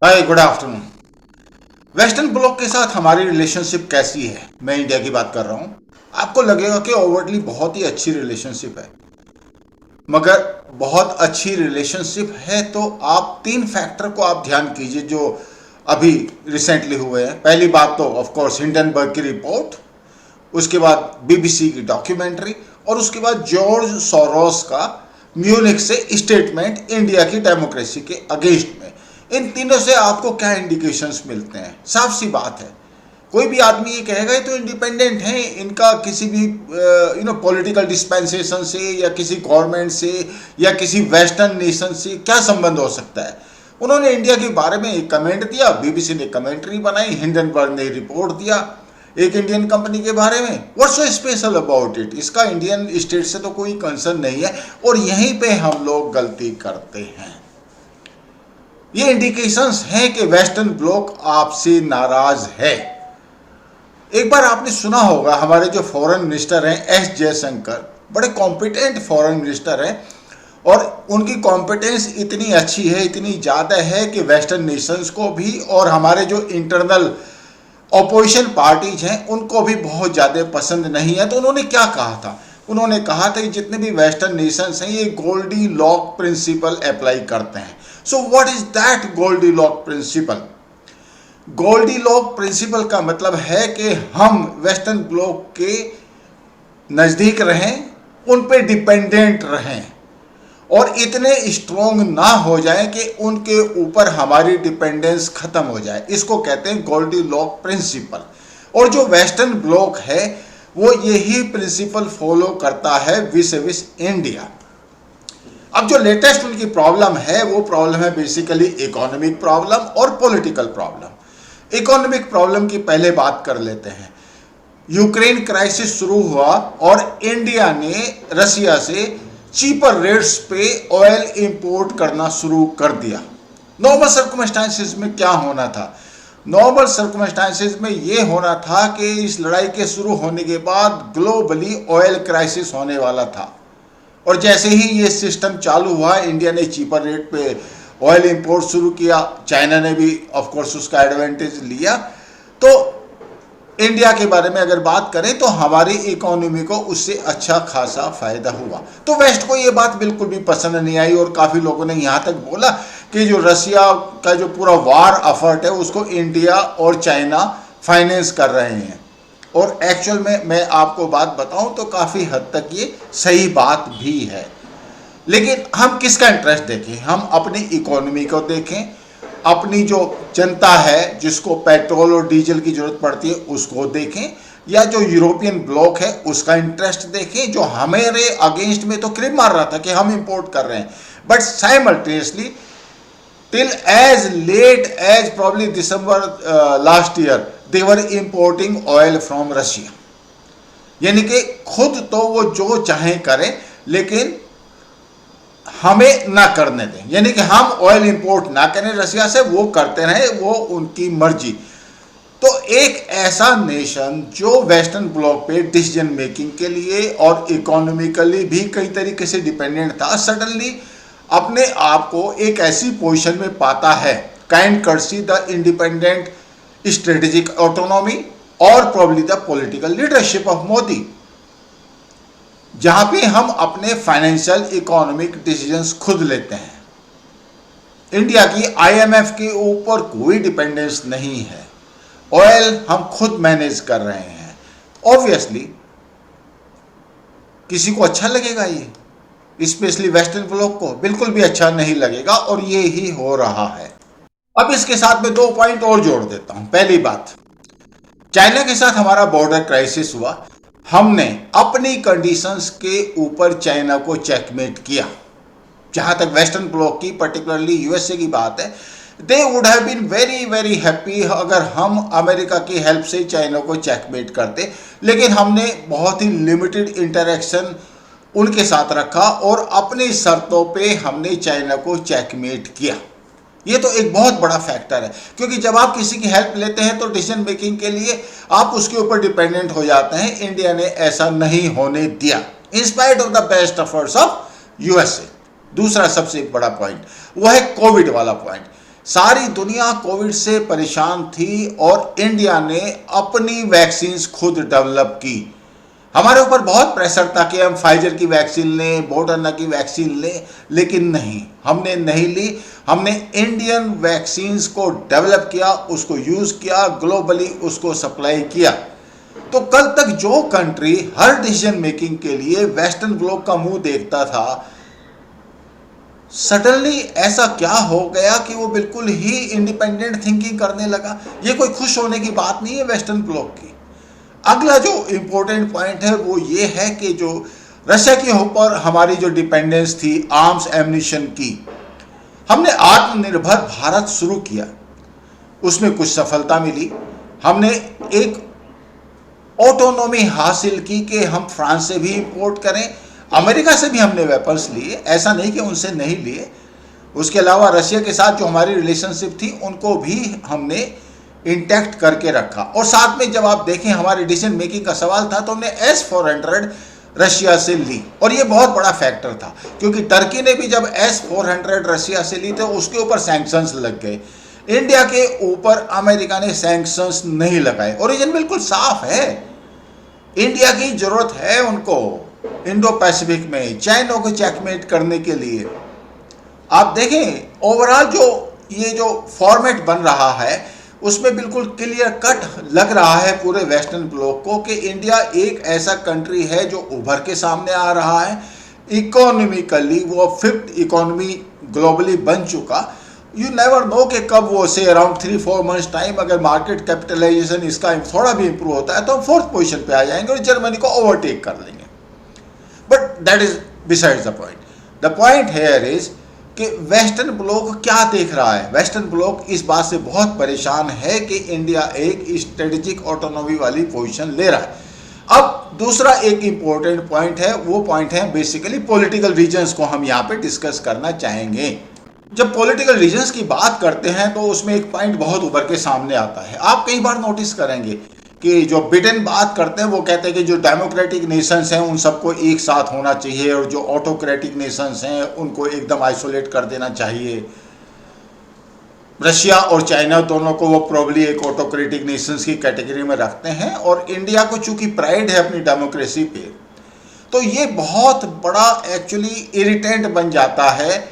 हाय, good afternoon. Western block के साथ हमारी रिलेशनशिप कैसी है? मैं इंडिया की बात कर रहा हूँ। आपको लगेगा कि ओवरटली बहुत ही अच्छी रिलेशनशिप है, मगर बहुत अच्छी रिलेशनशिप है तो आप तीन फैक्टर को आप ध्यान कीजिए जो अभी रिसेंटली हुए हैं। पहली बात तो ऑफ कोर्स हिंडनबर्ग की रिपोर्ट, उसके बाद बीबीसी की डॉक्यूमेंट्री, और उसके बाद जॉर्ज सोरोस का म्यूनिक से स्टेटमेंट इंडिया की डेमोक्रेसी के अगेंस्ट में। इन तीनों से आपको क्या इंडिकेशंस मिलते हैं? साफ सी बात है, कोई भी आदमी ये कहेगा ये तो इंडिपेंडेंट है, इनका किसी भी पॉलिटिकल डिस्पेंसेशन से या किसी गवर्नमेंट से या किसी वेस्टर्न नेशन से क्या संबंध हो सकता है। उन्होंने इंडिया के बारे में एक कमेंट दिया, बीबीसी ने कमेंट्री बनाई, हिंडनबर्ग ने रिपोर्ट दिया एक इंडियन कंपनी के बारे में। What's so special about it? इसका इंडियन स्टेट से तो कोई कंसर्न नहीं है, और यहीं पे हम लोग गलती करते हैं। ये इंडिकेशंस हैं कि वेस्टर्न ब्लॉक आपसे नाराज है। एक बार आपने सुना होगा, हमारे जो फॉरेन मिनिस्टर हैं एस जयशंकर, बड़े कॉम्पिटेंट फॉरेन मिनिस्टर हैं, और उनकी कॉम्पिटेंस इतनी अच्छी है, इतनी ज़्यादा है कि वेस्टर्न नेशंस को भी और हमारे जो इंटरनल ऑपोजिशन पार्टीज हैं उनको भी बहुत ज़्यादा पसंद नहीं है। तो उन्होंने क्या कहा था? उन्होंने कहा था कि जितने भी वेस्टर्न नेशंस हैं ये गोल्डी लॉक प्रिंसिपल अप्लाई करते हैं। So what is that Goldilocks principle? Goldilocks principle का मतलब है कि हम वेस्टर्न ब्लॉक के नज़दीक रहें, उन पे डिपेंडेंट रहें, और इतने स्ट्रोंग ना हो जाएं कि उनके ऊपर हमारी डिपेंडेंस खत्म हो जाए। इसको कहते हैं गोल्डी लॉक प्रिंसिपल। और जो वेस्टर्न ब्लॉक है वो यही प्रिंसिपल फॉलो करता है विस विस इंडिया। अब जो लेटेस्ट उनकी प्रॉब्लम है वो प्रॉब्लम है बेसिकली इकोनॉमिक प्रॉब्लम और पॉलिटिकल प्रॉब्लम। इकोनॉमिक प्रॉब्लम की पहले बात कर लेते हैं। यूक्रेन क्राइसिस शुरू हुआ और इंडिया ने रसिया से चीपर रेट्स पे ऑयल इंपोर्ट करना शुरू कर दिया। नॉर्मल सर्कमस्टांसेस में क्या होना था? नॉर्मल सर्कमस्टांसेस में ये होना था कि इस लड़ाई के शुरू होने के बाद ग्लोबली ऑयल क्राइसिस होने वाला था, और जैसे ही ये सिस्टम चालू हुआ, इंडिया ने चीपर रेट पे ऑयल इंपोर्ट शुरू किया, चाइना ने भी ऑफ कोर्स उसका एडवांटेज लिया। तो इंडिया के बारे में अगर बात करें तो हमारी इकोनॉमी को उससे अच्छा खासा फायदा हुआ। तो वेस्ट को ये बात बिल्कुल भी पसंद नहीं आई, और काफ़ी लोगों ने यहाँ तक बोला कि जो रसिया का जो पूरा वार एफर्ट है उसको इंडिया और चाइना फाइनेंस कर रहे हैं। और एक्चुअल में मैं आपको बात बताऊं तो काफ़ी हद तक ये सही बात भी है। लेकिन हम किसका इंटरेस्ट देखें? हम अपनी इकोनॉमी को देखें, अपनी जो जनता है जिसको पेट्रोल और डीजल की जरूरत पड़ती है उसको देखें, या जो यूरोपियन ब्लॉक है उसका इंटरेस्ट देखें, जो हमारे अगेंस्ट में तो क्रिप मार रहा था कि हम इंपोर्ट कर रहे हैं, but simultaneously till as late as probably December last year they were importing oil from Russia. यानी कि खुद तो वो जो चाहें करें, लेकिन हमें ना करने दें, यानी कि हम ऑयल इंपोर्ट ना करें रशिया से, वो करते रहे, वो उनकी मर्जी। तो एक ऐसा नेशन जो वेस्टर्न ब्लॉक पे डिसीजन मेकिंग के लिए और इकोनॉमिकली भी कई तरीके से डिपेंडेंट था, सडनली अपने आप को एक ऐसी पोजीशन में पाता है, kind courtesy the independent strategic autonomy और probably the political leadership of Modi, जहां पे हम अपने फाइनेंशियल इकोनॉमिक डिसीजंस खुद लेते हैं। इंडिया की आईएमएफ के ऊपर कोई डिपेंडेंस नहीं है, ऑयल हम खुद मैनेज कर रहे हैं। ऑब्वियसली किसी को अच्छा लगेगा ये, स्पेशली वेस्टर्न ब्लॉक को बिल्कुल भी अच्छा नहीं लगेगा, और ये ही हो रहा है। अब इसके साथ में दो पॉइंट और जोड़ देता हूं। पहली बात, चाइना के साथ हमारा बॉर्डर क्राइसिस हुआ, हमने अपनी कंडीशंस के ऊपर चाइना को चेकमेट किया। जहां तक वेस्टर्न ब्लॉक की, पर्टिकुलरली यूएसए की बात है, they would have been very very happy अगर हम अमेरिका की हेल्प से चाइना को चेकमेट करते, लेकिन हमने बहुत ही लिमिटेड इंटरेक्शन उनके साथ रखा और अपनी शर्तों पे हमने चाइना को चेकमेट किया। ये तो एक बहुत बड़ा फैक्टर है, क्योंकि जब आप किसी की हेल्प लेते हैं तो डिसीजन मेकिंग के लिए आप उसके ऊपर डिपेंडेंट हो जाते हैं। इंडिया ने ऐसा नहीं होने दिया, in spite of the best efforts of USA. दूसरा सबसे बड़ा पॉइंट वो है कोविड वाला पॉइंट। सारी दुनिया कोविड से परेशान थी और इंडिया ने अपनी वैक्सीन खुद डेवलप की। हमारे ऊपर बहुत प्रेशर था कि हम फाइजर की वैक्सीन लें, मॉडर्ना की वैक्सीन लें, लेकिन नहीं, हमने नहीं ली। हमने इंडियन वैक्सीन्स को डेवलप किया, उसको यूज़ किया, ग्लोबली उसको सप्लाई किया। तो कल तक जो कंट्री हर डिसीजन मेकिंग के लिए वेस्टर्न ब्लॉक का मुंह देखता था, सडनली ऐसा क्या हो गया कि वो बिल्कुल ही इंडिपेंडेंट थिंकिंग करने लगा। ये कोई खुश होने की बात नहीं है वेस्टर्न ब्लॉक की। अगला जो इंपॉर्टेंट पॉइंट है वो ये है कि जो रशिया के ऊपर हमारी जो डिपेंडेंस थी आर्म्स एम्यूनिशन की, हमने आत्मनिर्भर भारत शुरू किया, उसमें कुछ सफलता मिली। हमने एक ऑटोनॉमी हासिल की कि हम फ्रांस से भी इंपोर्ट करें, अमेरिका से भी हमने वेपन्स लिए, ऐसा नहीं कि उनसे नहीं लिए। उसके अलावा रशिया के साथ जो हमारी रिलेशनशिप थी उनको भी हमने इंटैक्ट करके रखा। और साथ में जब आप देखें हमारे डिसीजन मेकिंग का सवाल था तो हमने S-400 रशिया से ली, और ये बहुत बड़ा फैक्टर था क्योंकि टर्की ने भी जब S-400 रशिया से ली तो उसके ऊपर सैंक्शंस लग गए। इंडिया के ऊपर अमेरिका ने सैंक्शंस नहीं लगाए। ओरिजिन बिल्कुल साफ है, इंडिया की जरूरत है उनको इंडो पैसिफिक में चाइना को चेकमेट करने के लिए। आप देखें ओवरऑल जो ये जो फॉर्मेट बन रहा है उसमें बिल्कुल क्लियर कट लग रहा है पूरे वेस्टर्न ब्लॉक को कि इंडिया एक ऐसा कंट्री है जो उभर के सामने आ रहा है। इकोनॉमिकली वो 5th इकोनॉमी ग्लोबली बन चुका। यू नेवर नो कि कब वो से अराउंड 3-4 मंथ्स टाइम अगर मार्केट कैपिटलाइजेशन इसका थोड़ा भी इंप्रूव होता है तो हम 4th पोजीशन पे आ जाएंगे और जर्मनी को ओवरटेक कर लेंगे। But that is besides the point. The point here is कि वेस्टर्न ब्लॉक क्या देख रहा है। वेस्टर्न ब्लॉक इस बात से बहुत परेशान है कि इंडिया एक स्ट्रेटेजिक ऑटोनॉमी वाली पोजीशन ले रहा है। अब दूसरा एक इंपॉर्टेंट पॉइंट है, वो पॉइंट है बेसिकली पॉलिटिकल रीजंस को हम यहाँ पे डिस्कस करना चाहेंगे। जब पॉलिटिकल रीजंस की बात करते हैं तो उसमें एक पॉइंट बहुत उभर के सामने आता है। आप कई बार नोटिस करेंगे कि जो बिडेन बात करते हैं वो कहते हैं कि जो डेमोक्रेटिक नेशंस हैं उन सबको एक साथ होना चाहिए और जो ऑटोक्रेटिक नेशंस हैं उनको एकदम आइसोलेट कर देना चाहिए। रशिया और चाइना दोनों को वो प्रॉब्ली एक ऑटोक्रेटिक नेशंस की कैटेगरी में रखते हैं और इंडिया को चूंकि प्राइड है अपनी डेमोक्रेसी पे, तो ये बहुत बड़ा एक्चुअली इरिटेंट बन जाता है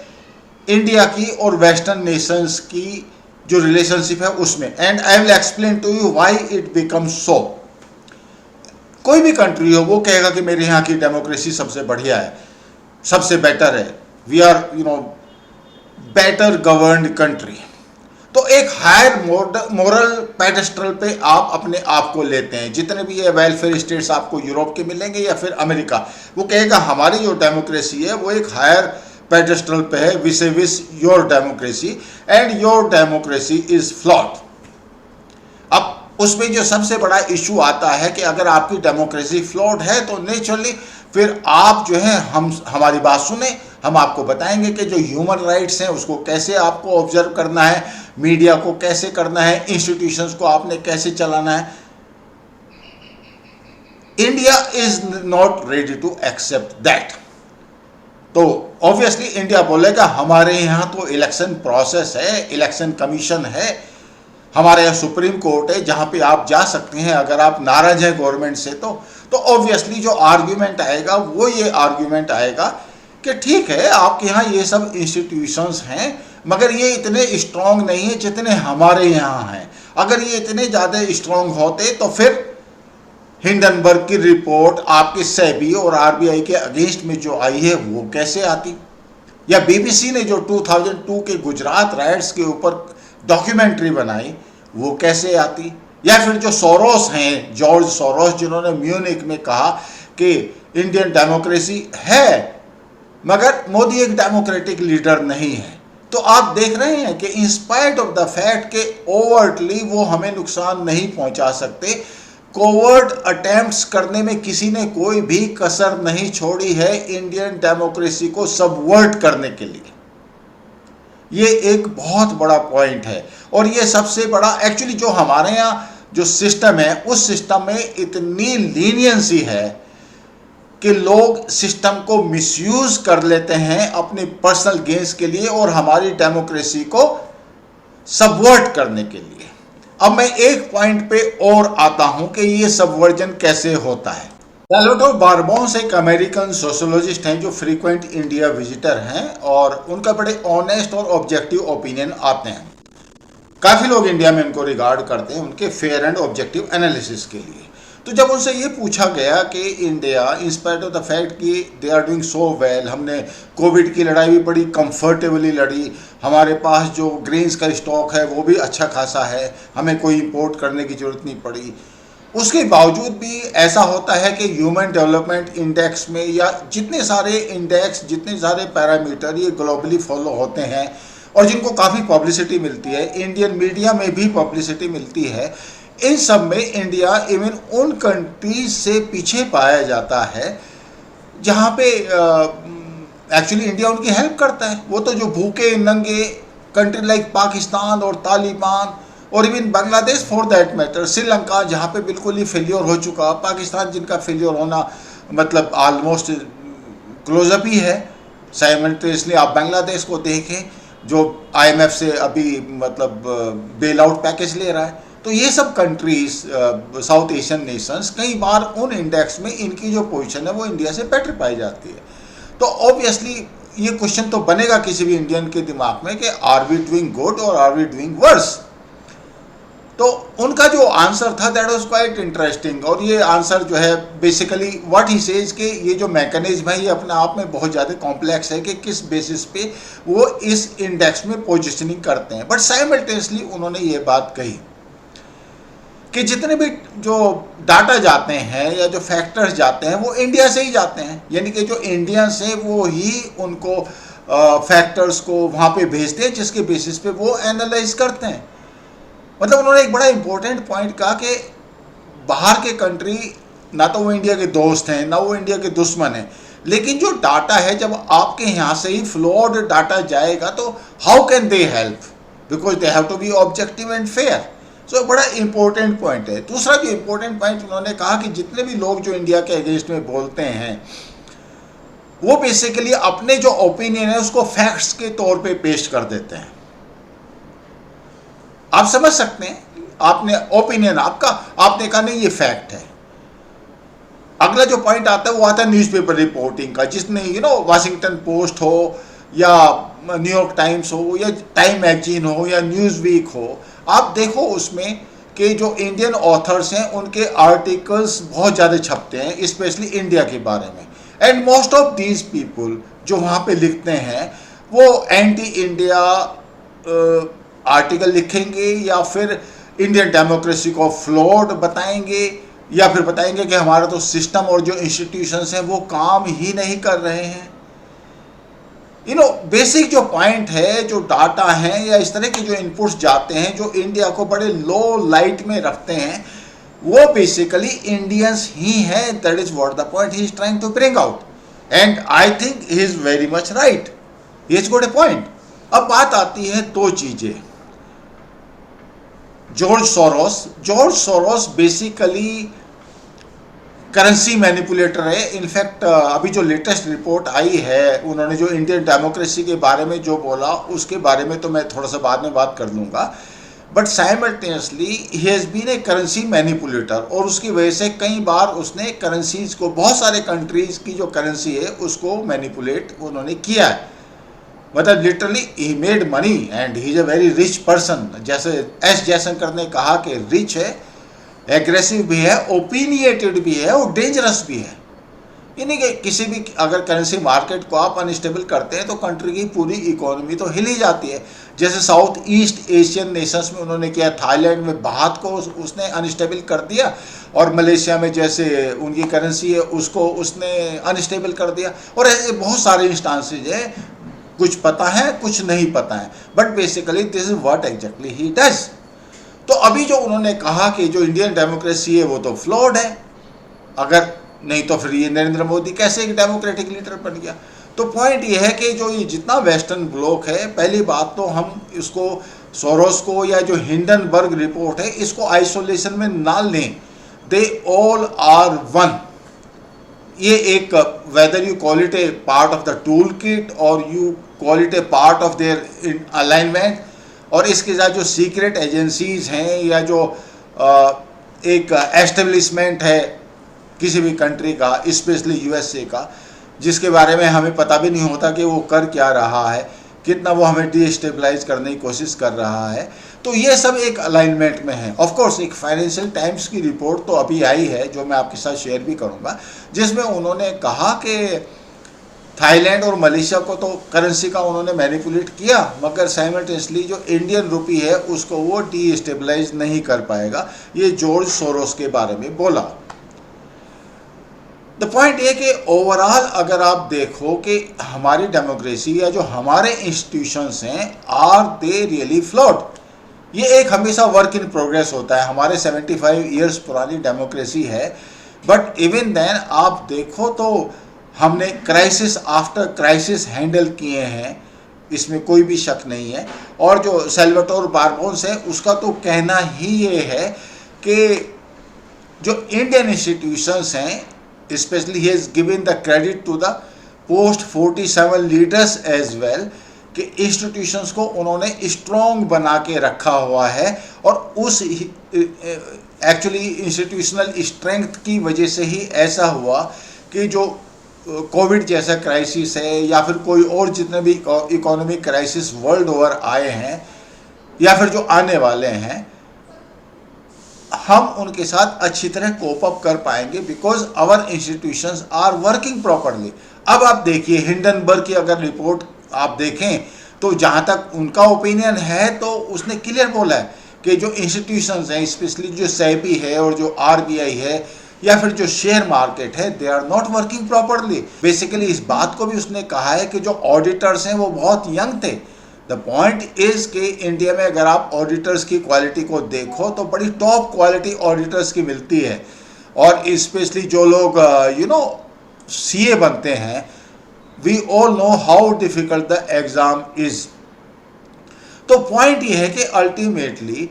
इंडिया की और वेस्टर्न नेशंस की जो रिलेशनशिप है उसमें। And I will explain to you why it becomes so. कोई भी कंट्री हो वो कहेगा कि मेरे यहाँ की डेमोक्रेसी सबसे बढ़िया है, सबसे बेटर है, we are better governed country. तो एक हायर मोरल पेडेस्टल पे आप अपने आप को लेते हैं। जितने भी ये वेलफेयर स्टेट्स आपको यूरोप के मिलेंगे या फिर अमेरिका, वो कहेगा हमारी जो डेमोक्रेसी है वो एक हायर पेडेस्टल पे है विस your democracy and your democracy is flawed. अब उसमें जो सबसे बड़ा इशू आता है कि अगर आपकी डेमोक्रेसी फ्लॉड है तो नेचुरली फिर आप जो है हमारी बात सुने, हम आपको बताएंगे कि जो ह्यूमन राइट्स हैं उसको कैसे आपको ऑब्जर्व करना है, मीडिया को कैसे करना है, इंस्टीट्यूशंस को आपने कैसे चलाना है। India is not ready to accept that. तो ऑब्वियसली इंडिया बोलेगा हमारे यहाँ तो इलेक्शन प्रोसेस है, इलेक्शन कमीशन है, हमारे यहाँ सुप्रीम कोर्ट है जहाँ पे आप जा सकते हैं अगर आप नाराज हैं गवर्नमेंट से। तो ऑब्वियसली जो आर्ग्यूमेंट आएगा वो ये आर्ग्यूमेंट आएगा कि ठीक है आपके यहाँ ये सब इंस्टीट्यूशंस हैं मगर ये इतने स्ट्रॉन्ग नहीं है जितने हमारे यहाँ हैं। अगर ये इतने ज़्यादा स्ट्रॉन्ग होते तो फिर हिंडनबर्ग की रिपोर्ट आपके सेबी और आरबीआई के अगेंस्ट में जो आई है वो कैसे आती, या बीबीसी ने जो 2002 के गुजरात राइट्स के ऊपर डॉक्यूमेंट्री बनाई वो कैसे आती, या फिर जो सोरोस हैं जॉर्ज सोरोस जिन्होंने म्यूनिक में कहा कि इंडियन डेमोक्रेसी है मगर मोदी एक डेमोक्रेटिक लीडर नहीं है। तो आप देख रहे हैं कि इंस्पाइट ऑफ द फैक्ट के ओवर्टली वो हमें नुकसान नहीं पहुंचा सकते, कोवर्ट अटेम्प्ट्स करने में किसी ने कोई भी कसर नहीं छोड़ी है इंडियन डेमोक्रेसी को सबवर्ट करने के लिए। ये एक बहुत बड़ा पॉइंट है और ये सबसे बड़ा एक्चुअली जो हमारे यहाँ जो सिस्टम है उस सिस्टम में इतनी लीनियंसी है कि लोग सिस्टम को मिसयूज कर लेते हैं अपने पर्सनल गेन्स के लिए और हमारी डेमोक्रेसी को सबवर्ट करने के लिए। अब मैं एक पॉइंट पे और आता हूं कि ये सबवर्जन कैसे होता है। सैल्वाडोर बारबोस एक अमेरिकन सोशोलॉजिस्ट हैं जो फ्रीक्वेंट इंडिया विजिटर हैं और उनका बड़े ऑनेस्ट और ऑब्जेक्टिव ओपिनियन आते हैं। काफ़ी लोग इंडिया में इनको रिगार्ड करते हैं उनके फेयर एंड ऑब्जेक्टिव एनालिसिस के लिए। तो जब उनसे ये पूछा गया कि India in spite of the fact कि they are doing so well, हमने कोविड की लड़ाई भी बड़ी कंफर्टेबली लड़ी, हमारे पास जो ग्रेन्स का स्टॉक है वो भी अच्छा खासा है, हमें कोई इंपोर्ट करने की ज़रूरत नहीं पड़ी, उसके बावजूद भी ऐसा होता है कि ह्यूमन डेवलपमेंट इंडेक्स में या जितने सारे इंडेक्स, जितने सारे पैरामीटर ये ग्लोबली फॉलो होते हैं और जिनको काफ़ी पब्लिसिटी मिलती है, इंडियन मीडिया में भी पब्लिसिटी मिलती है, इन सब में इंडिया इवन उन कंट्रीज से पीछे पाया जाता है जहाँ पे एक्चुअली इंडिया उनकी हेल्प करता है। वो तो जो भूखे नंगे कंट्री लाइक पाकिस्तान और तालिबान और even Bangladesh for that matter, Sri Lanka जहाँ पे बिल्कुल ही फेलियर हो चुका, पाकिस्तान जिनका फेलियर होना मतलब ऑलमोस्ट क्लोजअप ही है। साइमल्टेनियसली आप बांग्लादेश को देखें जो IMF से अभी मतलब बेल आउट पैकेज ले रहा है। तो ये सब कंट्रीज साउथ एशियन नेशंस कई बार उन इंडेक्स में इनकी जो पोजीशन है वो इंडिया से बेटर पाई जाती है। तो ऑब्वियसली ये क्वेश्चन तो बनेगा किसी भी इंडियन के दिमाग में कि आर वी डूइंग गुड और आर वी डूइंग वर्स। तो उनका जो आंसर था दैट वाज क्वाइट इंटरेस्टिंग, और ये आंसर जो है बेसिकली व्हाट ही सेज कि ये जो मैकेनिज्म है ये अपने आप में बहुत ज़्यादा कॉम्प्लेक्स है कि किस बेसिस पे वो इस इंडेक्स में पोजिशनिंग करते हैं। बट साइमल्टेनियसली उन्होंने ये बात कही कि जितने भी जो डाटा जाते हैं या जो फैक्टर्स जाते हैं वो इंडिया से ही जाते हैं, यानी कि जो इंडियंस हैं वो ही उनको फैक्टर्स को वहाँ पे भेजते हैं जिसके बेसिस पे वो एनालाइज करते हैं। मतलब उन्होंने एक बड़ा इंपॉर्टेंट पॉइंट कहा कि बाहर के कंट्री ना तो वो इंडिया के दोस्त हैं ना वो इंडिया के दुश्मन हैं, लेकिन जो डाटा है जब आपके यहाँ से ही फ्लॉड डाटा जाएगा तो how can they help, because they have to be objective and fair. So बड़ा इंपॉर्टेंट पॉइंट है। दूसरा जो इंपॉर्टेंट पॉइंट उन्होंने कहा कि जितने भी लोग जो इंडिया के अगेंस्ट में बोलते हैं वो बेसिकली अपने जो ओपिनियन है उसको फैक्ट्स के तौर पे पेश कर देते हैं। आप समझ सकते हैं, आपने ओपिनियन आपका, आपने कहा नहीं ये फैक्ट है। अगला जो पॉइंट आता है वो आता है न्यूज़पेपर रिपोर्टिंग का, जिसने वाशिंगटन पोस्ट हो या न्यूयॉर्क टाइम्स हो या टाइम मैगजीन हो या न्यूज़ वीक हो, आप देखो उसमें कि जो इंडियन ऑथर्स हैं उनके आर्टिकल्स बहुत ज़्यादा छपते हैं स्पेशली इंडिया के बारे में। And most of these people जो वहाँ पे लिखते हैं वो एंटी इंडिया आर्टिकल लिखेंगे या फिर इंडियन डेमोक्रेसी को फ्लॉड बताएंगे या फिर बताएंगे कि हमारा तो सिस्टम और जो इंस्टीट्यूशंस हैं वो काम ही नहीं कर रहे हैं। बेसिक जो पॉइंट है, जो डाटा है या इस तरह के जो इनपुट्स जाते हैं जो इंडिया को बड़े लो लाइट में रखते हैं, वो बेसिकली इंडियंस ही हैं। That is what the point he is trying to bring out and I think he is very much right. He is got a point. अब बात आती है दो चीजें। George Soros basically currency manipulator है। In fact अभी जो लेटेस्ट रिपोर्ट आई है, उन्होंने जो इंडियन डेमोक्रेसी के बारे में जो बोला उसके बारे में तो मैं थोड़ा सा बाद में बात कर लूँगा। But simultaneously he has been a currency manipulator, और उसकी वजह से कई बार उसने करेंसीज को, बहुत सारे कंट्रीज़ की जो करेंसी है उसको मैनिपुलेट उन्होंने किया है। मतलब literally he made money and he is a very rich person. जैसे एस जयशंकर ने कहा कि रिच है, एग्रेसिव भी है, ओपिनिएटेड भी है और डेंजरस भी है। यानी कि किसी भी अगर करेंसी मार्केट को आप अनस्टेबल करते हैं तो कंट्री की पूरी इकोनॉमी तो हिल ही जाती है। जैसे साउथ ईस्ट एशियन नेशंस में उन्होंने किया, थाईलैंड में बात को उसने अनस्टेबल कर दिया, और मलेशिया में जैसे उनकी करेंसी है उसको उसने अनस्टेबल कर दिया। और ऐसे बहुत सारे इंस्टांसेज हैं, कुछ पता है कुछ नहीं पता है, but basically this is what exactly he does. तो अभी जो उन्होंने कहा कि जो इंडियन डेमोक्रेसी है वो तो फ्लॉड है, अगर नहीं तो फिर ये नरेंद्र मोदी कैसे एक डेमोक्रेटिक लीडर बन गया। तो पॉइंट ये है कि जो ये जितना वेस्टर्न ब्लॉक है, पहली बात तो हम इसको सोरोस को या जो हिंडनबर्ग रिपोर्ट है इसको आइसोलेशन में ना लें। They all are one. ये एक whether you call it a part of the tool kit और you call it a part of their alignment, और इसके साथ जो सीक्रेट एजेंसीज हैं या जो एक एस्टेब्लिशमेंट है किसी भी कंट्री का, स्पेशली यूएसए का, जिसके बारे में हमें पता भी नहीं होता कि वो कर क्या रहा है, कितना वो हमें डिस्टेबलाइज करने की कोशिश कर रहा है, तो ये सब एक अलाइनमेंट में है। ऑफ कोर्स एक फाइनेंशियल टाइम्स की रिपोर्ट तो अभी आई है जो मैं आपके साथ शेयर भी करूंगा, जिसमें उन्होंने कहा कि थाईलैंड और मलेशिया को तो करेंसी का उन्होंने मैनिपुलेट किया, मगर साइमल्टेनियसली जो इंडियन रुपी है उसको वो डिस्टेबलाइज नहीं कर पाएगा। ये जॉर्ज सोरोस के बारे में बोला। द पॉइंट ये कि ओवरऑल अगर आप देखो कि हमारी डेमोक्रेसी या जो हमारे इंस्टीट्यूशंस हैं, आर दे रियली फ्लॉट? ये एक हमेशा वर्क इन प्रोग्रेस होता है। हमारे 75 ईयर्स पुरानी डेमोक्रेसी है, बट इवन देन आप देखो तो हमने क्राइसिस आफ्टर क्राइसिस हैंडल किए हैं, इसमें कोई भी शक नहीं है। और जो सैल्वाडोर बारबोंस है उसका तो कहना ही ये है कि जो इंडियन इंस्टीट्यूशंस हैं, especially he has given the credit to the post 47 leaders as well, कि इंस्टीट्यूशंस को उन्होंने स्ट्रॉन्ग बना के रखा हुआ है, और उस एक्चुअली इंस्टीट्यूशनल स्ट्रेंथ की वजह से ही ऐसा हुआ कि जो कोविड जैसा क्राइसिस है या फिर कोई और जितने भी इकोनॉमिक क्राइसिस वर्ल्ड ओवर आए हैं या फिर जो आने वाले हैं, हम उनके साथ अच्छी तरह कोप अप कर पाएंगे, because our institutions are working properly. अब आप देखिए हिंडनबर्ग की अगर रिपोर्ट आप देखें तो जहाँ तक उनका ओपिनियन है तो उसने क्लियर बोला है कि जो इंस्टीट्यूशंस हैं, स्पेशली जो सेबी है और जो आरबीआई है या फिर जो शेयर मार्केट है, they are not working properly. Basically इस बात को भी उसने कहा है कि जो ऑडिटर्स हैं वो बहुत यंग थे। द पॉइंट इज कि इंडिया में अगर आप ऑडिटर्स की क्वालिटी को देखो तो बड़ी टॉप क्वालिटी ऑडिटर्स की मिलती है, और स्पेशली जो लोग सीए बनते हैं, we all know how difficult the exam is. तो पॉइंट ये है कि ultimately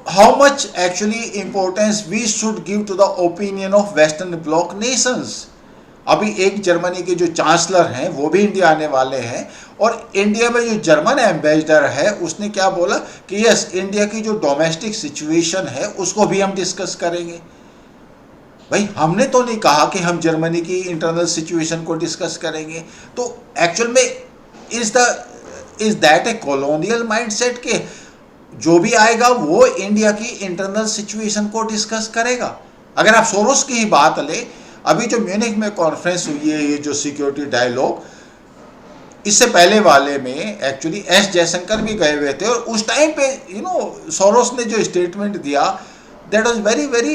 how much actually importance we should give to the opinion of Western Bloc nations। अभी एक जर्मनी के जो चांसलर हैं वो भी इंडिया आने वाले हैं, और इंडिया में जो जर्मन एम्बेसडर है उसने क्या बोला कि यस, इंडिया की जो डोमेस्टिक सिचुएशन है उसको भी हम डिस्कस करेंगे। भाई हमने तो नहीं कहा कि हम जर्मनी की इंटरनल सिचुएशन को डिस्कस करेंगे। तो एक्चुअल में is that A colonial mindset के जो भी आएगा वो इंडिया की इंटरनल सिचुएशन को डिस्कस करेगा? अगर आप सोरोस की ही बात लें, अभी जो म्यूनिख में कॉन्फ्रेंस हुई है, ये जो सिक्योरिटी डायलॉग, इससे पहले वाले में एक्चुअली एस जयशंकर भी गए हुए थे, और उस टाइम पे सोरोस ने जो स्टेटमेंट दिया that was very very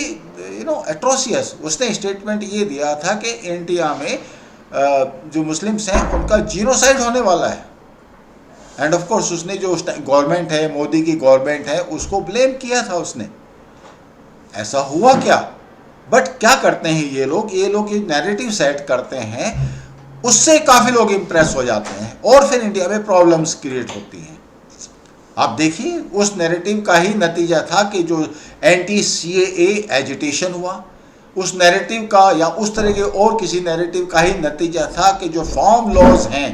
atrocious. उसने स्टेटमेंट ये दिया था कि इंडिया में जो मुस्लिम्स हैं उनका जीनोसाइड होने वाला है, एंड ऑफ कोर्स उसने जो गवर्नमेंट है, मोदी की गवर्नमेंट है, उसको ब्लेम किया था उसने। ऐसा हुआ क्या? बट क्या करते हैं ये लोग ये नैरेटिव सेट करते हैं, उससे काफ़ी लोग इम्प्रेस हो जाते हैं और फिर इंडिया में प्रॉब्लम्स क्रिएट होती हैं। आप देखिए उस नैरेटिव का ही नतीजा था कि जो एंटी सीएए एजिटेशन हुआ, उस नैरेटिव का या उस तरह के और किसी नैरेटिव का ही नतीजा था कि जो फॉर्म लॉज हैं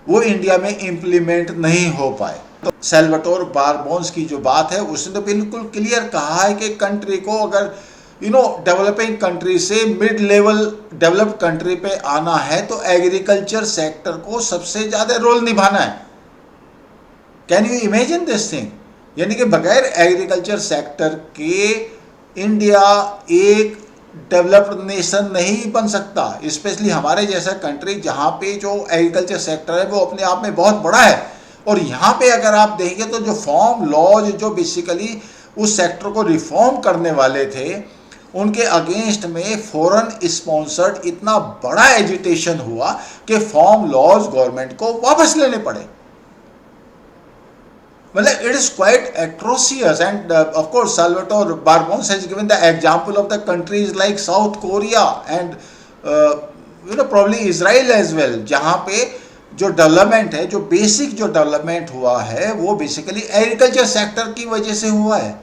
वो इंडिया में इम्प्लीमेंट नहीं हो पाए। तो सैल्वाडोर बारबोंस की जो बात है उसने तो बिल्कुल क्लियर कहा है कि कंट्री को अगर डेवलपिंग कंट्री से मिड लेवल डेवलप्ड कंट्री पे आना है तो एग्रीकल्चर सेक्टर को सबसे ज़्यादा रोल निभाना है। Can you imagine this thing? यानी कि बगैर एग्रीकल्चर सेक्टर के इंडिया एक डेवलप्ड नेशन नहीं बन सकता, स्पेशली हमारे जैसा कंट्री जहाँ पे जो एग्रीकल्चर सेक्टर है वो अपने आप में बहुत बड़ा है। और यहाँ पे अगर आप देखेंगे तो जो फॉर्म लॉज जो बेसिकली उस सेक्टर को रिफॉर्म करने वाले थे, उनके अगेंस्ट में फॉरेन स्पॉन्सर्ड इतना बड़ा एजिटेशन हुआ कि फॉर्म लॉज गवर्नमेंट को वापस लेने पड़े। Well, it is quite atrocious, and of course Salvatore Barbons has given the example of the countries like South Korea and probably Israel as well, जहाँ पे जो डेवलपमेंट है, जो बेसिक जो डेवलपमेंट हुआ है वो बेसिकली एग्रीकल्चर सेक्टर की वजह से हुआ है।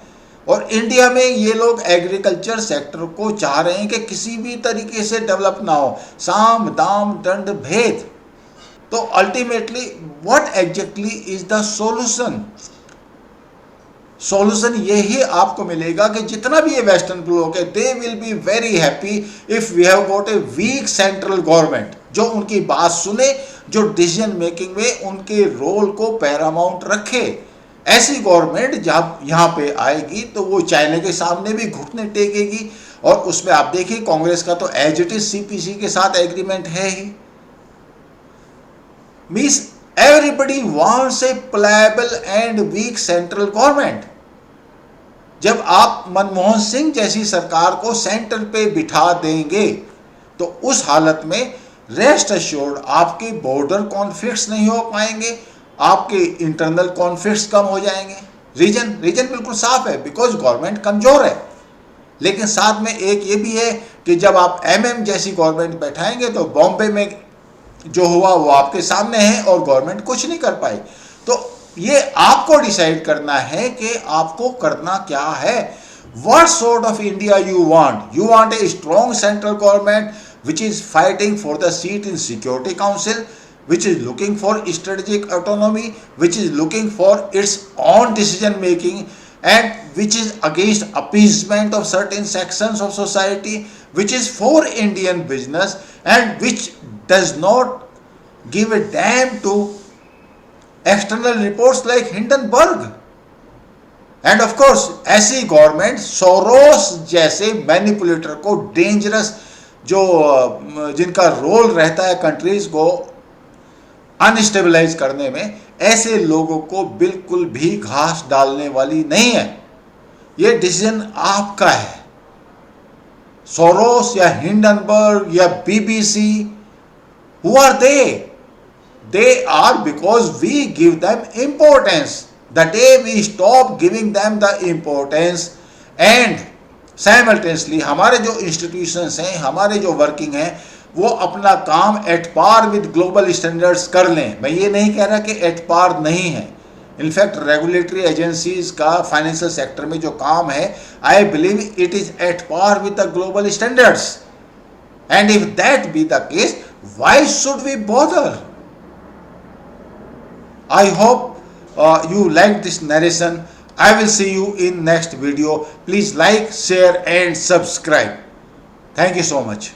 और इंडिया में ये लोग एग्रीकल्चर सेक्टर को चाह रहे हैं कि किसी भी तरीके से डेवलप ना हो, साम दाम दंड भेद। तो ultimately what exactly is the solution? Solution यही आपको मिलेगा कि जितना भी ये वेस्टर्न ब्लॉक है, they will be very happy if we have got a weak central government जो उनकी बात सुने, जो डिसीजन मेकिंग में उनके रोल को पैरामाउंट रखे। ऐसी गवर्नमेंट जब यहाँ पे आएगी तो वो चाइना के सामने भी घुटने टेकेगी। और उसमें आप देखिए कांग्रेस का तो एज इट इज सीपीसी के साथ एग्रीमेंट है ही। Means everybody wants a playable and weak central government. जब आप मनमोहन सिंह जैसी सरकार को सेंटर पे बिठा देंगे तो उस हालत में रेस्ट अश्योर्ड आपके बॉर्डर कॉन्फ्लिक्ट्स नहीं हो पाएंगे, आपके इंटरनल कॉन्फ्लिक्ट्स कम हो जाएंगे। रीजन बिल्कुल साफ है, बिकॉज गवर्नमेंट कमजोर है। लेकिन साथ में एक ये भी है कि जब आप एमएम जैसी गवर्नमेंट बैठाएंगे तो बॉम्बे में जो हुआ वो आपके सामने है और गवर्नमेंट कुछ नहीं कर पाई। तो ये आपको डिसाइड करना है कि आपको करना क्या है। What sort of India you want a strong central government which is fighting for the seat in Security Council, which is looking for strategic autonomy, which is looking for its own decision making, and which is against appeasement of certain sections of society, which is for Indian business, and which does not give a damn to external reports like Hindenburg. End of course ऐसी government Soros जैसे manipulator को, dangerous जो जिनका role रहता है countries को unstabilise करने में, ऐसे लोगों को बिल्कुल भी घास डालने वाली नहीं है। ये डिसीजन आपका है। सोरोस या हिंडनबर्ग या BBC, who are they? They are because we give them importance. The day we stop giving them the importance and simultaneously हमारे जो इंस्टीट्यूशंस हैं, हमारे जो वर्किंग हैं, वो अपना काम at par with global standards कर लें। मैं ये नहीं कह रहा कि एट पार नहीं है। इनफैक्ट रेगुलेटरी एजेंसीज का फाइनेंशियल सेक्टर में जो काम है, I believe it is at par with the global standards. And if that be the case, why should we bother? I hope you like this narration. I will see you in next video. Please like, share and subscribe. Thank you so much.